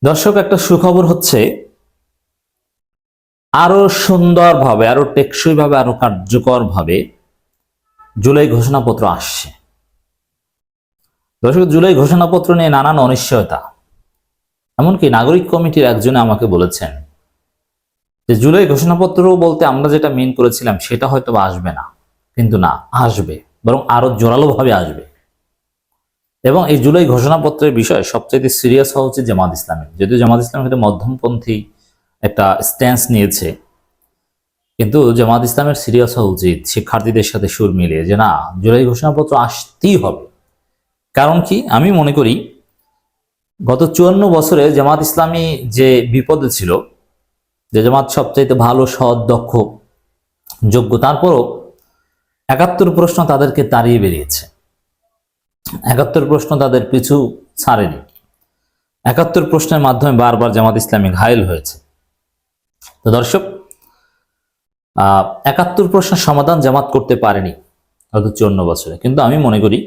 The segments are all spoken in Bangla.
দর্শক, একটা সুখবর হচ্ছে আরো সুন্দরভাবে, আরো টেকসইভাবে, আরো কার্যকরভাবে জুলাই ঘোষণাপত্র আসছে। দর্শক, জুলাই ঘোষণাপত্র নিয়ে নানান অনিশ্চয়তা, এমনকি নাগরিক কমিটির একজনে আমাকে বলেছেন যে জুলাই ঘোষণাপত্র বলতে আমরা যেটা মিন করেছিলাম সেটা হয়তো আসবে না, কিন্তু না, আসবে, বরং আরো জোরালোভাবে আসবে। এবং এই জুলাই ঘোষণাপত্রের বিষয়ে সবচেয়ে সিরিয়াস হওয়া উচিত জামাত ইসলামের, যদিও জামাত ইসলামের ক্ষেত্রে মধ্যমপন্থী একটা স্ট্যান্স নিয়েছে, কিন্তু জামাত ইসলামের সিরিয়াস হওয়া উচিত শিক্ষার্থীদের সাথে সুর মিলিয়ে যে না, জুলাই ঘোষণাপত্র আসতেই হবে। কারণ কি, আমি মনে করি গত 54 বছরে জামাত ইসলামী যে বিপদে ছিল, যে জামাত সবচাইতে ভালো, সৎ, দক্ষ, যোগ্য, তারপরও 71 প্রশ্ন তাদেরকে তাড়িয়ে বেরিয়েছে। 71 প্রশ্ন তাদের পিছু ছাড়েনি। 71 প্রশ্নের মাধ্যমে বারবার জামাত ইসলামী ঘায়েল হয়েছে। তো দর্শক, 71 প্রশ্নের সমাধান জামাত করতে পারেনি গত 54 বছরে, কিন্তু আমি মনে করি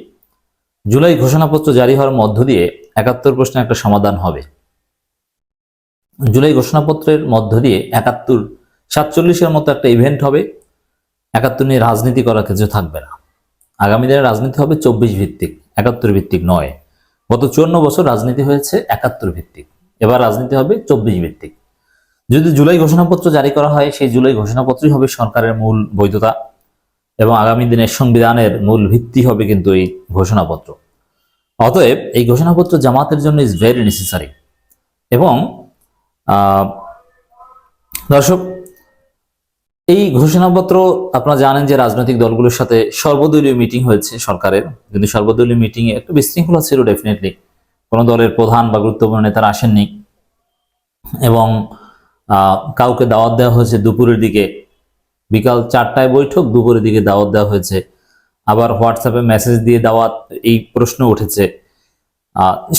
জুলাই ঘোষণাপত্র জারি হওয়ার মধ্য দিয়ে 71 প্রশ্নের একটা সমাধান হবে। জুলাই ঘোষণাপত্রের মধ্য দিয়ে 47-এর মতো একটা ইভেন্ট হবে। 71 নিয়ে রাজনীতি করার কিছু থাকবে না। আগামী দিনে রাজনীতি হবে 24 ভিত্তিক, 71 ভিত্তিক নয়। গত 54 বছর রাজনীতি হয়েছে 71 ভিত্তিক, এবার রাজনীতি হবে 24 ভিত্তিক। যদি জুলাই ঘোষণাপত্র জারি করা হয়, সেই জুলাই ঘোষণাপত্রই হবে সরকারের মূল বৈধতা, এবং আগামী দিনের সংবিধানের মূল ভিত্তি হবে কিন্তু এই ঘোষণাপত্র। অতএব এই ঘোষণাপত্র জামাতের জন্য ইজ ভেরি নেসেসারি। এবং দর্শক, এই ঘোষণাপত্র আপনারা জানেন যে রাজনৈতিক দলগুলোর সাথে সর্বদলীয় মিটিং হয়েছে সরকারের, কিন্তু সর্বদলীয় মিটিংয়ে একটু বিশৃঙ্খলা ছিল ডেফিনেটলি। কোনো দলের প্রধান বা গুরুত্বপূর্ণ নেতারা আসেননি, এবং কাউকে দাওয়াত দেওয়া হয়েছে দুপুরের দিকে, বিকাল 4টায় বৈঠক, দুপুরের দিকে দাওয়াত দেওয়া হয়েছে। আবার হোয়াটসঅ্যাপে মেসেজ দিয়ে দাওয়াত, এই প্রশ্ন উঠেছে।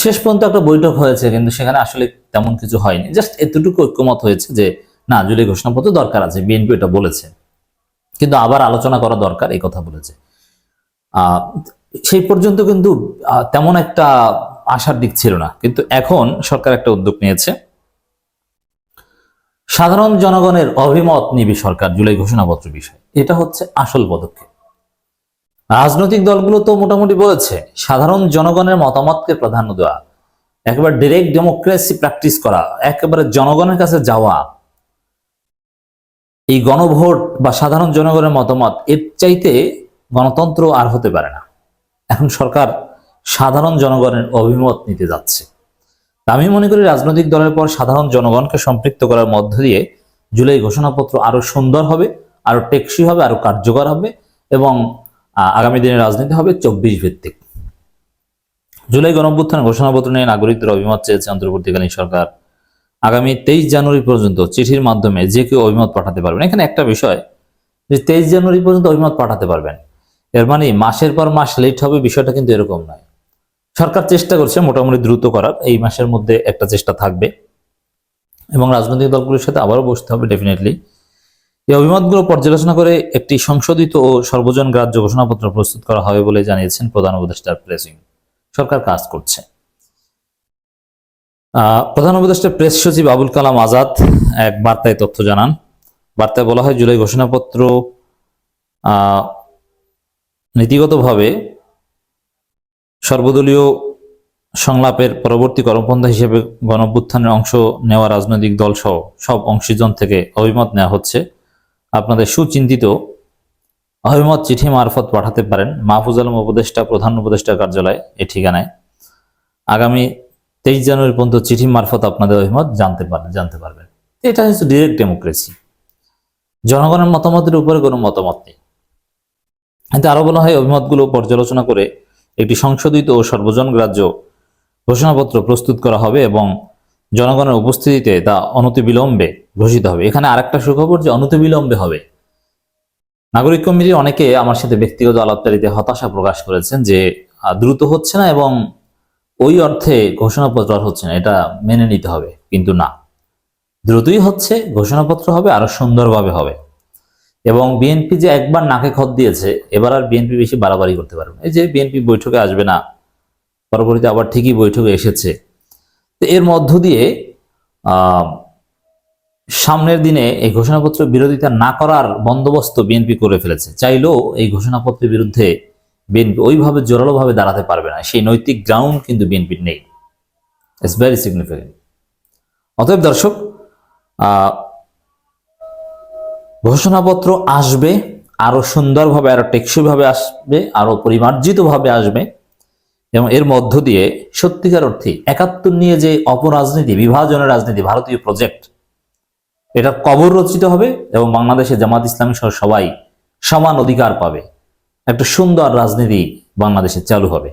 শেষ পর্যন্ত একটা বৈঠক হয়েছে, কিন্তু সেখানে আসলে তেমন কিছু হয়নি। জাস্ট এতটুকু ঐক্যমত হয়েছে যে না, জুলাই ঘোষণাপত্র দরকার আছে, বিএনপি এটা বলেছে, কিন্তু আবার আলোচনা করা দরকার, এই কথা বলেছে। সেই পর্যন্ত কিন্তু তেমন একটা আশার দিক ছিল না। কিন্তু এখন সরকার একটা উদ্যোগ নিয়েছে, সাধারণ জনগণের অভিমত নিবে সরকার জুলাই ঘোষণাপত্র বিষয়ে। এটা হচ্ছে আসল পদক্ষেপ। রাজনৈতিক দলগুলো তো মোটামুটি বলেছে সাধারণ জনগণের মতামতকে প্রাধান্য দেওয়া, একেবারে ডিরেক্ট ডেমোক্রেসি প্র্যাকটিস করা, একেবারে জনগণের কাছে যাওয়া, এই গণভোট বা সাধারণ জনগণের মতামত, এর চাইতে গণতন্ত্র আর হতে পারে না। এখন সরকার সাধারণ জনগণের অভিমত নিতে যাচ্ছে। আমি মনে করি রাজনৈতিক দলের পর সাধারণ জনগণকে সম্পৃক্ত করার মধ্য দিয়ে জুলাই ঘোষণাপত্র আরো সুন্দর হবে, আরো টেকসই হবে, আরো কার্যকর হবে, এবং আগামী দিনে রাজনীতি হবে 24 ভিত্তিক। জুলাই গণঅভ্যুত্থান ঘোষণাপত্র নিয়ে নাগরিকদের অভিমত চেয়েছে অন্তর্বর্তীকালীন সরকার। আগামী 23 জানুয়ারি পর্যন্ত চিঠির মাধ্যমে যে কেউ অভিমত পাঠাতে পারবেন। এখানে একটা বিষয়, যে 23 জানুয়ারি পর্যন্ত অভিমত পাঠাতে পারবেন, এর মানে মাসের পর মাস লেট হবে, বিষয়টা কিন্তু এরকম নয়। সরকার চেষ্টা করছে মোটামুটি দ্রুত করার, এই মাসের মধ্যে একটা চেষ্টা থাকবে, এবং রাজনৈতিক দলগুলোর সাথে আবারও বসতে হবে ডেফিনেটলি। এই অভিমতগুলো পর্যালোচনা করে একটি সংশোধিত ও সর্বজন গ্রাহ্য ঘোষণাপত্র প্রস্তুত করা হবে বলে জানিয়েছেন প্রধান উপদেষ্টার প্রেসিং। সরকার কাজ করছে। প্রধান উপদেষ্টা প্রেস সচিব আবুল কালাম আজাদ এক বার্তায় তথ্য জানান। বার্তায় বলা হয়, জুলাই ঘোষণাপত্র নীতিগতভাবে সর্বদলীয় সংলাপের পরবর্তী কর্মপন্থা হিসেবে গণঅভ্যুত্থানের অংশ নেওয়া রাজনৈতিক দল সহ সব অংশীজন থেকে অভিমত নেওয়া হচ্ছে। আপনাদের সুচিন্তিত অভিমত চিঠি মারফত পাঠাতে পারেন মাহফুজ আলম উপদেষ্টা, প্রধান উপদেষ্টা কার্যালয়, এই ঠিকানায়। আগামী 23 জানুয়ারি পর্যন্ত চিঠি মারফত আপনাদের অভিমত জানতে পারবেন। এটা হচ্ছে ডিরেক্ট ডেমোক্রেসি। জনগণের মতামতের উপরে কোনো মতামত নেই। এতে আরো বলা হয়, অভিমতগুলো পর্যালোচনা করে একটি সংশোধিত ও সর্বজন গ্রাহ্য ঘোষণাপত্র প্রস্তুত করা হবে, এবং জনগণের উপস্থিতিতে তা অনতিবিলম্বে ঘোষিত হবে। এখানে আরেকটা সুখবর, যে অনতিবিলম্বে হবে। নাগরিক কমিটির অনেকে আমার সাথে ব্যক্তিগত আলাপচারিতে হতাশা প্রকাশ করেছেন যে দ্রুত হচ্ছে না, এবং ওই অর্থে ঘোষণাপত্র আর হচ্ছে না, এটা মেনে নিতে হবে। কিন্তু না, দ্রুতই হচ্ছে, ঘোষণাপত্র হবে, আরো সুন্দরভাবে হবে। এবং বিএনপি যে একবার নাকে খত দিয়েছে, এবার আর বিএনপি বেশি বাড়াবাড়ি করতে পারবে না। এই যে বিএনপি বৈঠকে আসবে না, পরবর্তীতে আবার ঠিকই বৈঠকে এসেছে, তো এর মধ্য দিয়ে আহ, সামনের দিনে এই ঘোষণাপত্র বিরোধিতা না করার বন্দোবস্ত বিএনপি করে ফেলেছে। চাইলেও এই ঘোষণাপত্রের বিরুদ্ধে বিএনপি ওইভাবে জোরালোভাবে দাঁড়াতে পারবে না, সেই নৈতিক গ্রাউন্ড কিন্তু বিএনপির নেই। It's very significant. অতএব দর্শক, ঘোষণাপত্র আসবে, আরো সুন্দরভাবে, আরো টেকসইভাবে আসবে, আরো পরিমার্জিতভাবে আসবে, এবং এর মধ্য দিয়ে সত্যিকার অর্থে ৭১ নিয়ে যে অপরাজনীতি, বিভাজনের রাজনীতি, ভারতীয় প্রজেক্ট, এটা কবর রচিত হবে এবং বাংলাদেশে জামাত ইসলামী সহ সবাই সমান অধিকার পাবে। একটা সুন্দর রাজনীতি বাংলাদেশে চালু হবে।